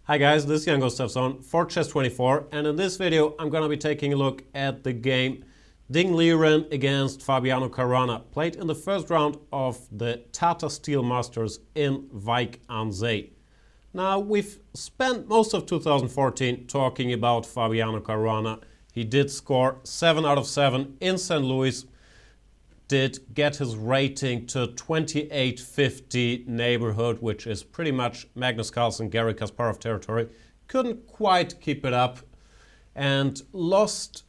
Hi guys, this is Jan Gustafsson for Chess24, and in this video I'm going to be taking a look at the game Liren against Fabiano Caruana, played in the first round of the Tata Steel Masters in Wijk aan Zee. Now, we've spent most of 2014 talking about Fabiano Caruana. He did score 7 out of 7 in St. Louis, did get his rating to 2850 neighborhood, which is pretty much Magnus Carlsen, Garry Kasparov territory. Couldn't quite keep it up and lost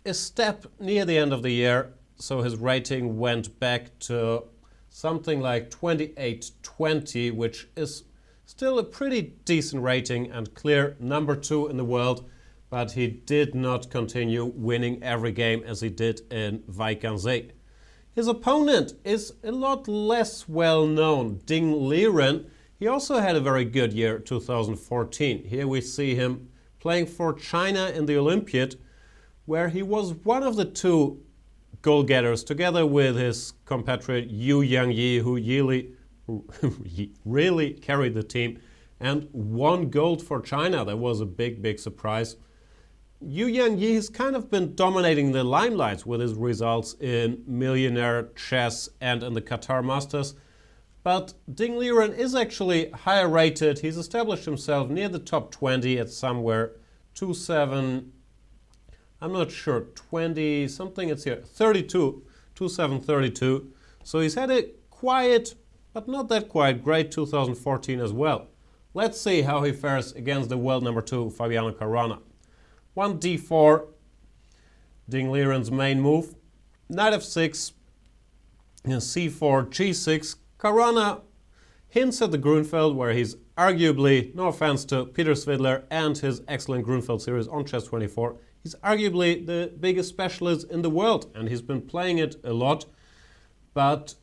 a step near the end of the year, so his rating went back to something like 2820, which is still a pretty decent rating and clear number 2 in the world, but he did not continue winning every game as he did in Wijk aan Zee. His opponent is a lot less well known, Liren. He also had a very good year, 2014. Here we see him playing for China in the Olympiad, where he was one of the 2 goal-getters, together with his compatriot Yu Yangyi, who really carried the team and won gold for China. That was a big surprise. Yu Yangyi has kind of been dominating the limelight with his results in Millionaire Chess and in the Qatar Masters. But Liren is actually higher rated. He's established himself near the top 20 at somewhere 27, I'm not sure, 20 something, it's here, 32, 2732. So he's had a quiet, but not that quiet, great 2014 as well. Let's see how he fares against the world number 2, Fabiano Caruana. 1 d4, Liren's main move. Knight f6, c4, g6. Caruana hints at the Grunfeld, where he's arguably, no offense to Peter Svidler and his excellent Grunfeld series on Chess24, he's arguably the biggest specialist in the world, and he's been playing it a lot. But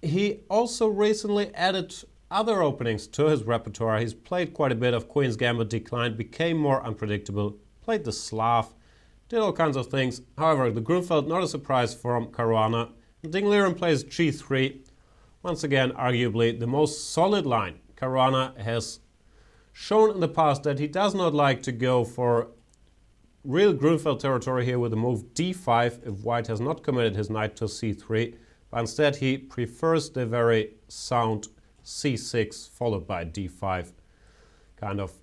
he also recently added other openings to his repertoire. He's played quite a bit of Queen's Gambit, declined, became more unpredictable, played the Slav, did all kinds of things. However, the Grunfeld, not a surprise from Caruana. Liren plays g3. Once again, arguably the most solid line. Caruana has shown in the past that he does not like to go for real Grunfeld territory here with the move d5 if white has not committed his knight to c3, but instead he prefers the very sound c6 followed by d5, kind of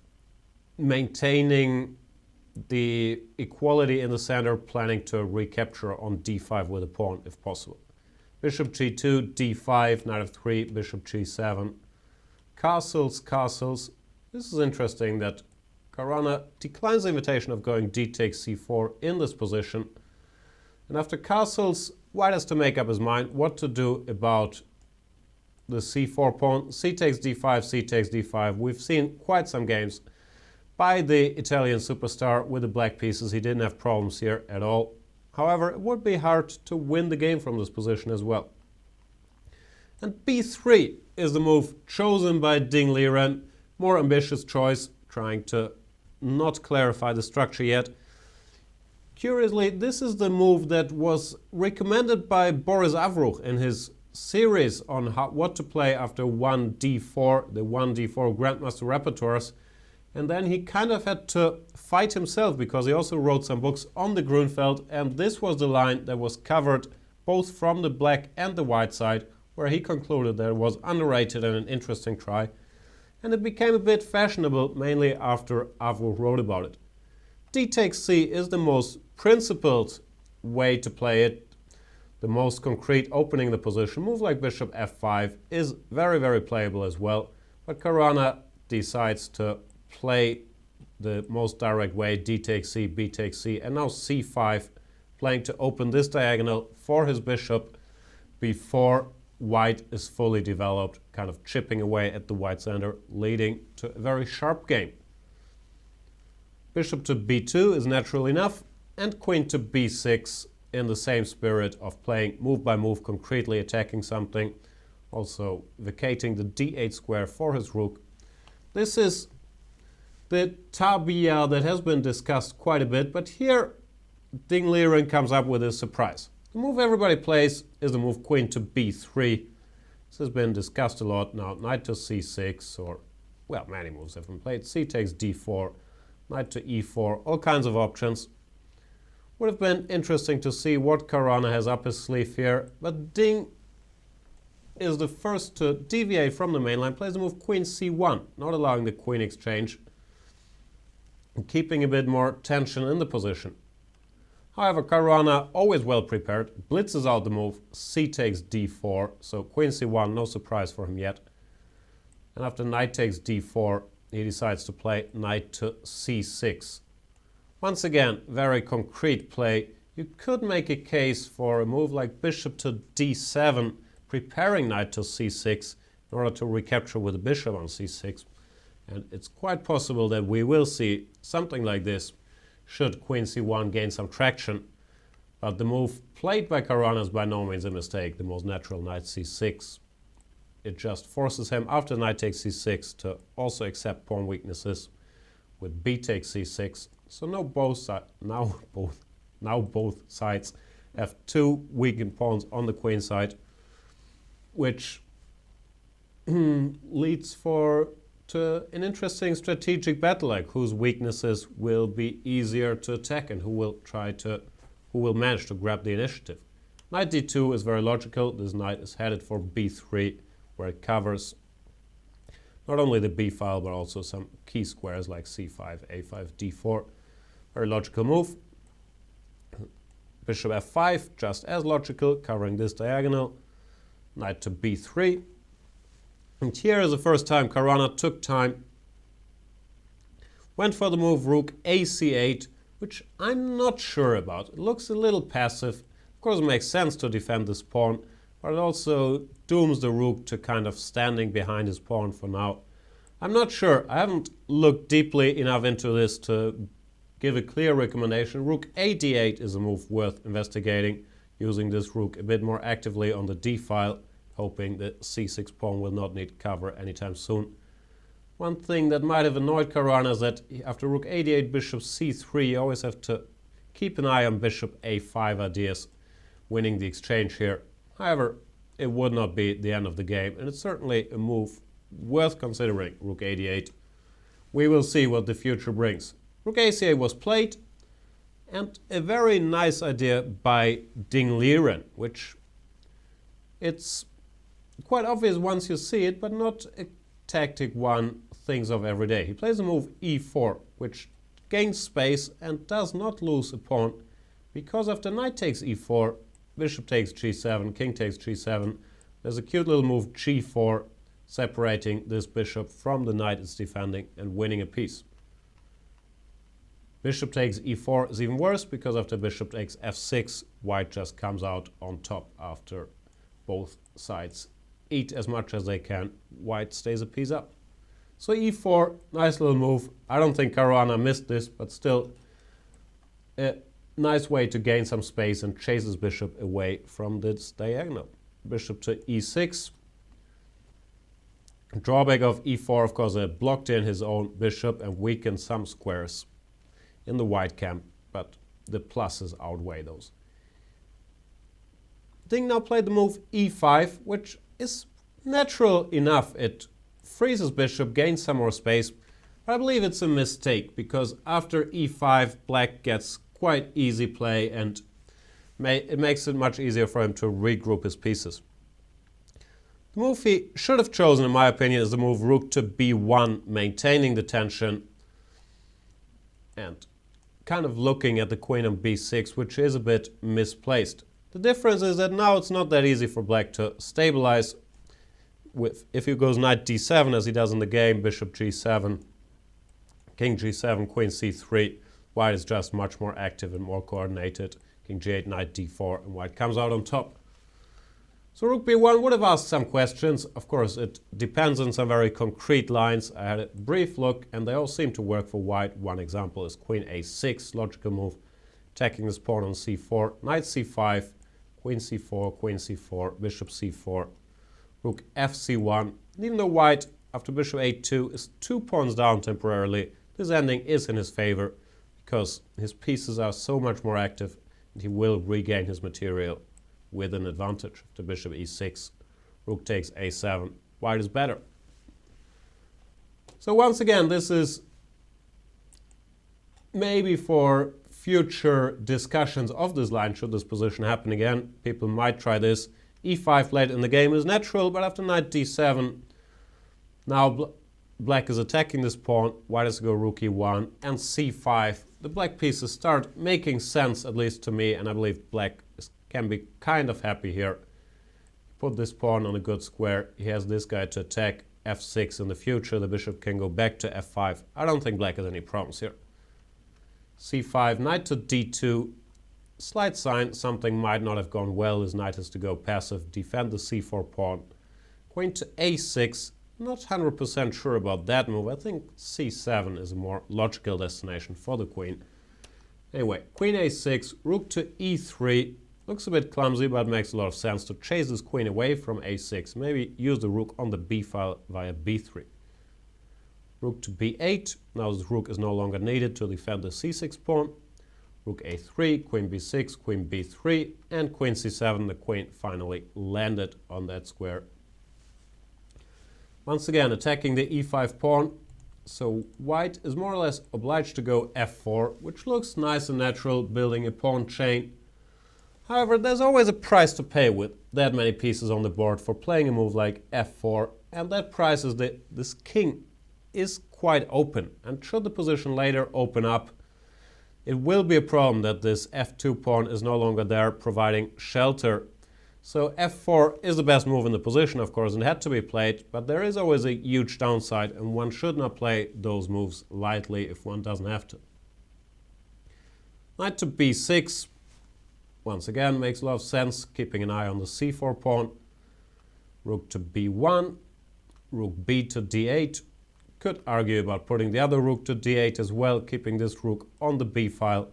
maintaining the equality in the center, planning to recapture on d5 with a pawn if possible. Bishop g2, d5, knight f3, bishop g7. Castles, castles. This is interesting that Caruana declines the invitation of going d takes c4 in this position. And after castles, white has to make up his mind what to do about the c4 pawn. C takes d5, c takes d5. We've seen quite some games by the Italian superstar with the black pieces. He didn't have problems here at all. However, it would be hard to win the game from this position as well. And b3 is the move chosen by Liren. More ambitious choice, trying to not clarify the structure yet. Curiously, this is the move that was recommended by Boris Avruch in his series on what to play after 1 d4, the 1 d4 Grandmaster repertoires. And then he kind of had to fight himself because he also wrote some books on the Grunfeld, and this was the line that was covered both from the black and the white side, where he concluded that it was underrated and an interesting try. And it became a bit fashionable, mainly after Avruch wrote about it. D takes c is the most principled way to play it, the most concrete opening the position. Move like bishop f5 is very playable as well, but Caruana decides to play the most direct way, d takes c, b takes c, and now c5, playing to open this diagonal for his bishop before white is fully developed, kind of chipping away at the white center, leading to a very sharp game. Bishop to b2 is natural enough, and queen to b6 in the same spirit of playing move by move, concretely attacking something, also vacating the d8 square for his rook. This is the tabia that has been discussed quite a bit, but here Liren comes up with a surprise. The move everybody plays is the move queen to b3. This has been discussed a lot now, knight to c6 or well, many moves have been played. C takes d4, knight to e4, all kinds of options. Would have been interesting to see what Caruana has up his sleeve here, but Ding is the first to deviate from the main line, plays the move queen c1, not allowing the queen exchange, and keeping a bit more tension in the position. However, Caruana, always well prepared, blitzes out the move, c takes d4, so queen c1, no surprise for him yet. And after knight takes d4, he decides to play knight to c6. Once again, very concrete play. You could make a case for a move like bishop to d7, preparing knight to c6 in order to recapture with the bishop on c6. And it's quite possible that we will see something like this should queen c1 gain some traction. But the move played by Caruana is by no means a mistake, the most natural knight c6. It just forces him, after knight takes c6, to also accept pawn weaknesses with b takes c6. So now both sides have two weakened pawns on the queen side, which leads to an interesting strategic battle, like whose weaknesses will be easier to attack and who will manage to grab the initiative. Knight d2 is very logical. This knight is headed for b3, where it covers not only the b file but also some key squares like c5, a5, d4. Very logical move. Bishop f5, just as logical, covering this diagonal. Knight to b3. And here is the first time Caruana took time, went for the move rook ac8, which I'm not sure about. It looks a little passive. Of course, it makes sense to defend this pawn, but it also dooms the rook to kind of standing behind his pawn for now. I'm not sure. I haven't looked deeply enough into this to give a clear recommendation. Rook a d8 is a move worth investigating, using this rook a bit more actively on the d file, hoping the c6 pawn will not need cover anytime soon. One thing that might have annoyed Caruana is that after rook a d8, bishop c3, you always have to keep an eye on bishop a5 ideas, winning the exchange here. However, it would not be the end of the game, and it's certainly a move worth considering, rook a d8. We will see what the future brings. Rook a8 was played, and a very nice idea by Ding Liren, which it's quite obvious once you see it, but not a tactic one thinks of every day. He plays the move e4, which gains space and does not lose a pawn, because after knight takes e4, bishop takes g7, king takes g7, there's a cute little move g4, separating this bishop from the knight it's defending and winning a piece. Bishop takes e4 is even worse, because after bishop takes f6, white just comes out on top after both sides eat as much as they can. White stays a piece up. So e4, nice little move. I don't think Caruana missed this, but still a nice way to gain some space and chase his bishop away from this diagonal. Bishop to e6. Drawback of e4, of course, blocked in his own bishop and weakened some squares in the white camp, but the pluses outweigh those. Ding now played the move e5, which is natural enough. It frees his bishop, gains some more space, but I believe it's a mistake, because after e5, black gets quite easy play, and it makes it much easier for him to regroup his pieces. The move he should have chosen, in my opinion, is the move rook to b1, maintaining the tension and kind of looking at the queen on b6, which is a bit misplaced. The difference is that now it's not that easy for black to stabilize. If he goes knight d7, as he does in the game, bishop g7, king g7, queen c3, white is just much more active and more coordinated. King g8, knight d4, and white comes out on top. So rook b1 would have asked some questions. Of course, it depends on some very concrete lines. I had a brief look, and they all seem to work for white. One example is queen a6, logical move, attacking this pawn on c4, knight c5, queen c4, bishop c4, rook fc1. And even though white, after bishop a2, is 2 pawns down temporarily, this ending is in his favor, because his pieces are so much more active, and he will regain his material with an advantage. To bishop e6, rook takes a7, white is better. So once again, this is maybe for future discussions of this line, should this position happen again. People might try this. e5 late in the game is natural, but after knight d7, now black is attacking this pawn, white has to go rook e1, and c5. The black pieces start making sense, at least to me, and I believe black can be kind of happy here. Put this pawn on a good square. He has this guy to attack f6 in the future. The bishop can go back to f5. I don't think black has any problems here. c5, knight to d2. Slight sign something might not have gone well. His knight has to go passive, defend the c4 pawn. Queen to a6. Not 100% sure about that move. I think c7 is a more logical destination for the queen. Anyway, queen a6, rook to e3. Looks a bit clumsy, but makes a lot of sense to chase this queen away from a6. Maybe use the rook on the b file via b3. Rook to b8. Now this rook is no longer needed to defend the c6 pawn. Rook a3, queen b6, queen b3, and queen c7. The queen finally landed on that square. Once again, attacking the e5 pawn. So white is more or less obliged to go f4, which looks nice and natural, building a pawn chain. However, there's always a price to pay with that many pieces on the board for playing a move like f4, and that price is that this king is quite open, and should the position later open up, it will be a problem that this f2 pawn is no longer there providing shelter. So f4 is the best move in the position, of course, and had to be played, but there is always a huge downside, and one should not play those moves lightly if one doesn't have to. Knight to b6, once again, makes a lot of sense, keeping an eye on the c4 pawn. Rook to b1, rook b to d8. Could argue about putting the other rook to d8 as well, keeping this rook on the b file.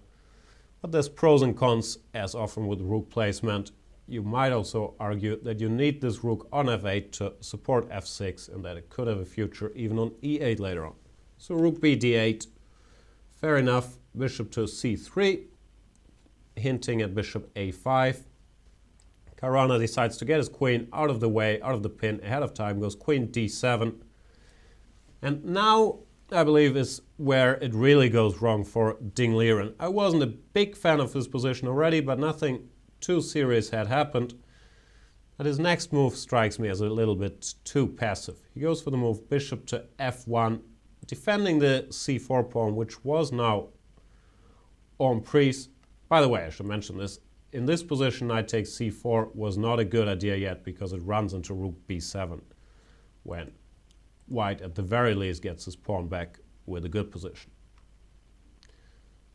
But there's pros and cons, as often with rook placement. You might also argue that you need this rook on f8 to support f6 and that it could have a future even on e8 later on. So rook b d8, fair enough. Bishop to c3, hinting at bishop a5. Caruana decides to get his queen out of the way, out of the pin ahead of time, goes queen d7. And now, I believe, is where it really goes wrong for Liren. I wasn't a big fan of his position already, but nothing too serious had happened. But his next move strikes me as a little bit too passive. He goes for the move bishop to f1, defending the c4 pawn, which was now en prise. By the way, I should mention this. In this position, knight takes c4 was not a good idea yet because it runs into rook b7 when white at the very least gets his pawn back with a good position.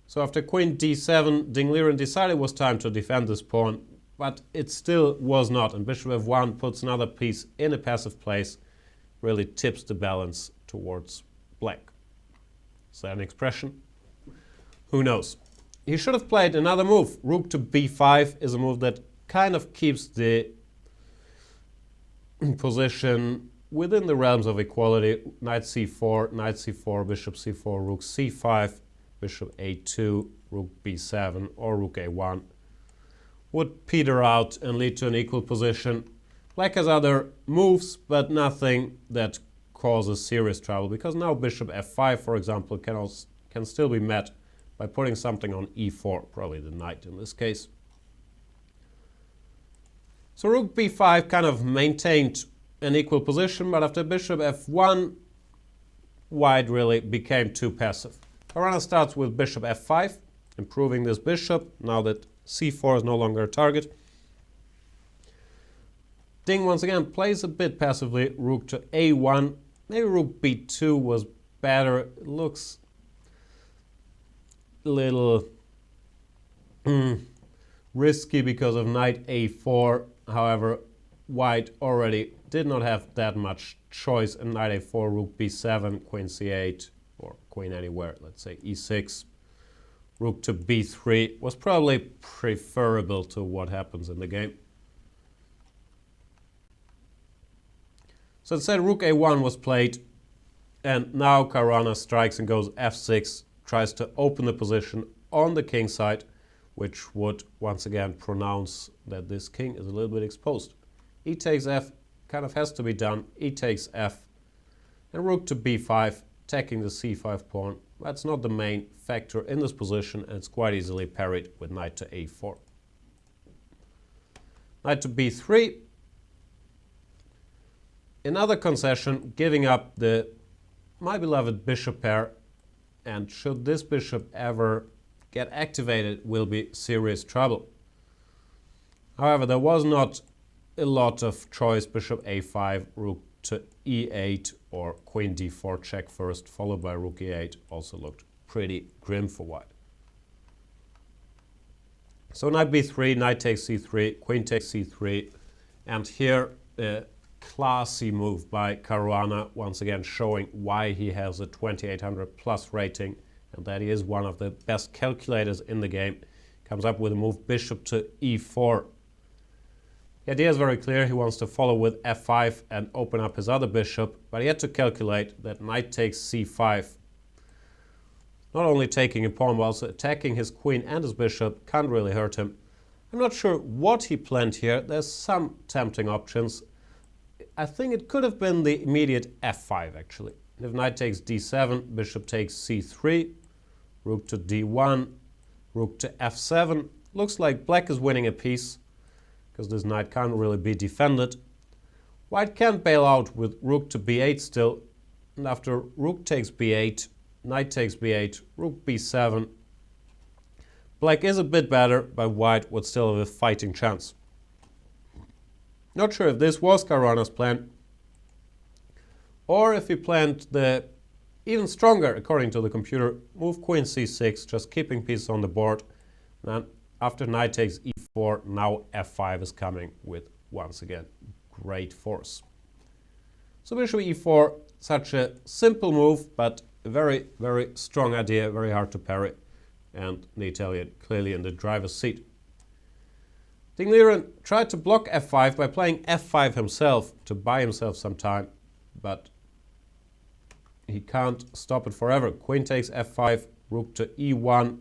So after queen d7, Liren decided it was time to defend this pawn, but it still was not, and bishop f1 puts another piece in a passive place, really tips the balance towards black. Is that an expression? Who knows? He should have played another move. Rook to b5 is a move that kind of keeps the position within the realms of equality. Knight c4, bishop c4, rook c5, bishop a2, rook b7, or rook a1 would peter out and lead to an equal position. Black has other moves, but nothing that causes serious trouble, because now bishop f5, for example, can still be met by putting something on e4, probably the knight in this case. So rook b5 kind of maintained an equal position, but after bishop f1, white really became too passive. Caruana starts with bishop f5, improving this bishop, now that c4 is no longer a target. Ding once again plays a bit passively, rook to a1. Maybe rook b2 was better. It looks a little risky because of knight a4. However, white already did not have that much choice in knight a4, rook b7, queen c8, or queen anywhere, let's say e6. Rook to b3 was probably preferable to what happens in the game. So instead, rook a1 was played, and now Caruana strikes and goes f6, tries to open the position on the king side, which would once again pronounce that this king is a little bit exposed. E takes f kind of has to be done. E takes f, And rook to b5, attacking the c5 pawn. That's not the main factor in this position, and it's quite easily parried with knight to a4. Knight to b3. Another concession, giving up my beloved bishop pair, and should this bishop ever get activated, will be serious trouble. However, there was not a lot of choice. Bishop a5, rook to e8, or queen d4 check first, followed by rook e8, also looked pretty grim for white. So knight b3, knight takes c3, queen takes c3, and here a classy move by Caruana, once again showing why he has a 2800 plus rating and that he is one of the best calculators in the game. Comes up with a move bishop to e4. The idea is very clear. He wants to follow with f5 and open up his other bishop, but he had to calculate that knight takes c5. Not only taking a pawn, but also attacking his queen and his bishop can't really hurt him. I'm not sure what he planned here. There's some tempting options. I think it could have been the immediate f5 actually. If knight takes d7, bishop takes c3, rook to d1, rook to f7. Looks like black is winning a piece, because this knight can't really be defended. White can't bail out with rook to b8 still, and after rook takes b8, knight takes b8, rook b7. Black is a bit better, but white would still have a fighting chance. Not sure if this was Caruana's plan, or if he planned the even stronger, according to the computer, move queen c6, just keeping pieces on the board. And after knight takes e4, now f5 is coming with, once again, great force. So bishop e4, such a simple move, but a very, very strong idea, very hard to parry, and the Italian clearly in the driver's seat. Liren tried to block f5 by playing f5 himself to buy himself some time, but he can't stop it forever. Queen takes f5, rook to e1.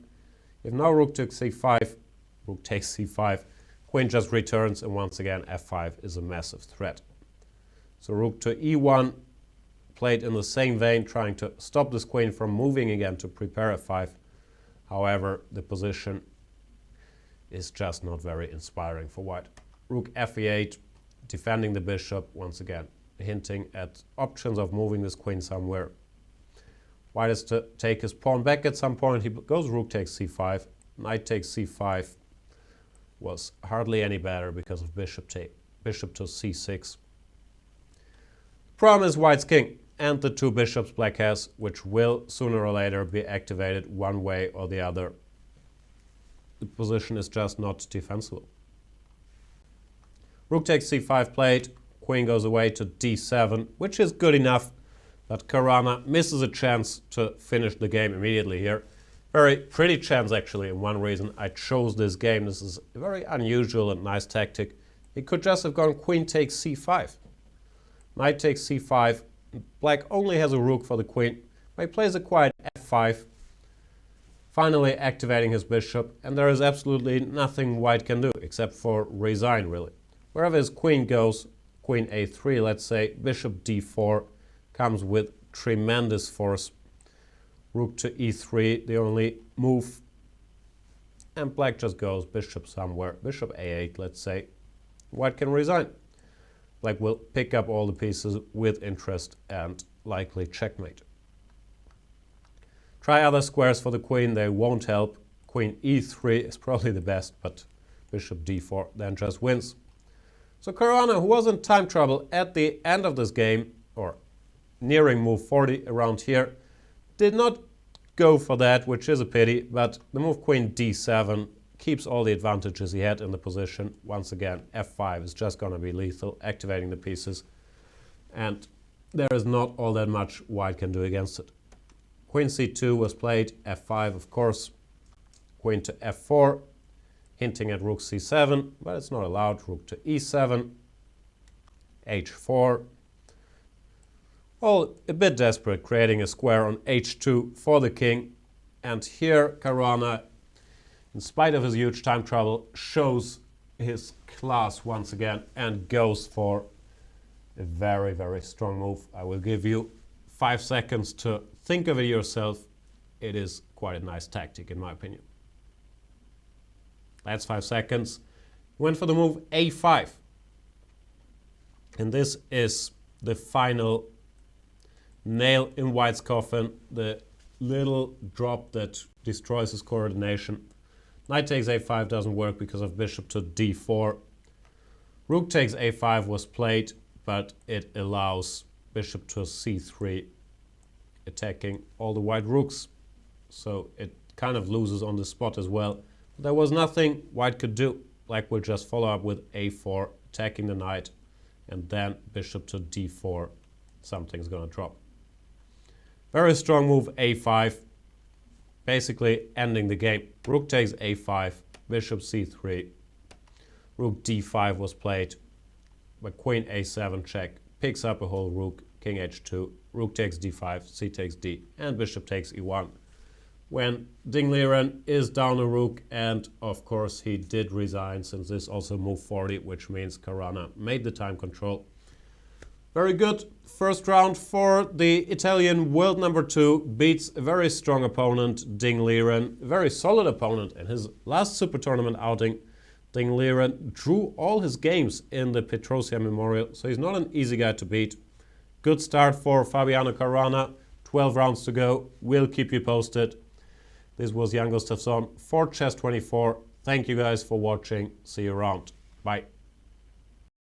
If now rook takes c5, rook takes c5, queen just returns, and once again f5 is a massive threat. So rook to e1, played in the same vein, trying to stop this queen from moving again to prepare f5. However, the position is just not very inspiring for white. Rook f8, defending the bishop, once again hinting at options of moving this queen somewhere. White has to take his pawn back at some point. He goes rook takes c5, knight takes c5. Was hardly any better because of bishop to c6. The problem is white's king and the two bishops black has, which will sooner or later be activated one way or the other. The position is just not defensible. Rook takes c5 played, queen goes away to d7, which is good enough, but Caruana misses a chance to finish the game immediately here. Very pretty chance actually, and one reason I chose this game. This is a very unusual and nice tactic. He could just have gone queen takes c5. Knight takes c5. Black only has a rook for the queen, but he plays a quiet f5. Finally activating his bishop, and there is absolutely nothing white can do except for resign really. Wherever his queen goes, queen a3 let's say, bishop d4 comes with tremendous force. Rook to e3, the only move, and black just goes bishop somewhere, bishop a8 let's say. White can resign. Black will pick up all the pieces with interest and likely checkmate. Try other squares for the queen, they won't help. Queen e3 is probably the best, but bishop d4 then just wins. So Caruana, who was in time trouble at the end of this game, or nearing move 40 around here, did not go for that, which is a pity, but the move queen d7 keeps all the advantages he had in the position. Once again, f5 is just going to be lethal, activating the pieces, and there is not all that much white can do against it. Queen c2 was played, f5 of course, queen to f4, hinting at rook c7, but it's not allowed. Rook to e7, h4. All a bit desperate, creating a square on h2 for the king. And here Caruana, in spite of his huge time trouble, shows his class once again and goes for a very, very strong move. I will give you 5 seconds to think of it yourself, it is quite a nice tactic in my opinion. That's 5 seconds. Went for the move a5. And this is the final nail in White's coffin, the little drop that destroys his coordination. Knight takes a5 doesn't work because of bishop to d4. Rook takes a5 was played, but it allows bishop to c3, attacking all the white rooks. So it kind of loses on the spot as well. There was nothing White could do. Black will just follow up with a4, attacking the knight, and then bishop to d4. Something's gonna drop. Very strong move a5, basically ending the game. Rook takes a5, bishop c3, rook d5 was played, but queen a7 check, picks up a whole rook, king h2, rook takes d5, c takes d, and bishop takes e1. When Ding Liren is down a rook, and of course he did resign since this also moved 40, which means Caruana made the time control. Very good first round for the Italian world number 2, beats a very strong opponent, Ding Liren, a very solid opponent. In his last Super Tournament outing, Ding Liren drew all his games in the Petrosia Memorial, so he's not an easy guy to beat. Good start for Fabiano Caruana, 12 rounds to go, we'll keep you posted. This was Jan Gustafsson for Chess24. Thank you guys for watching, see you around, bye.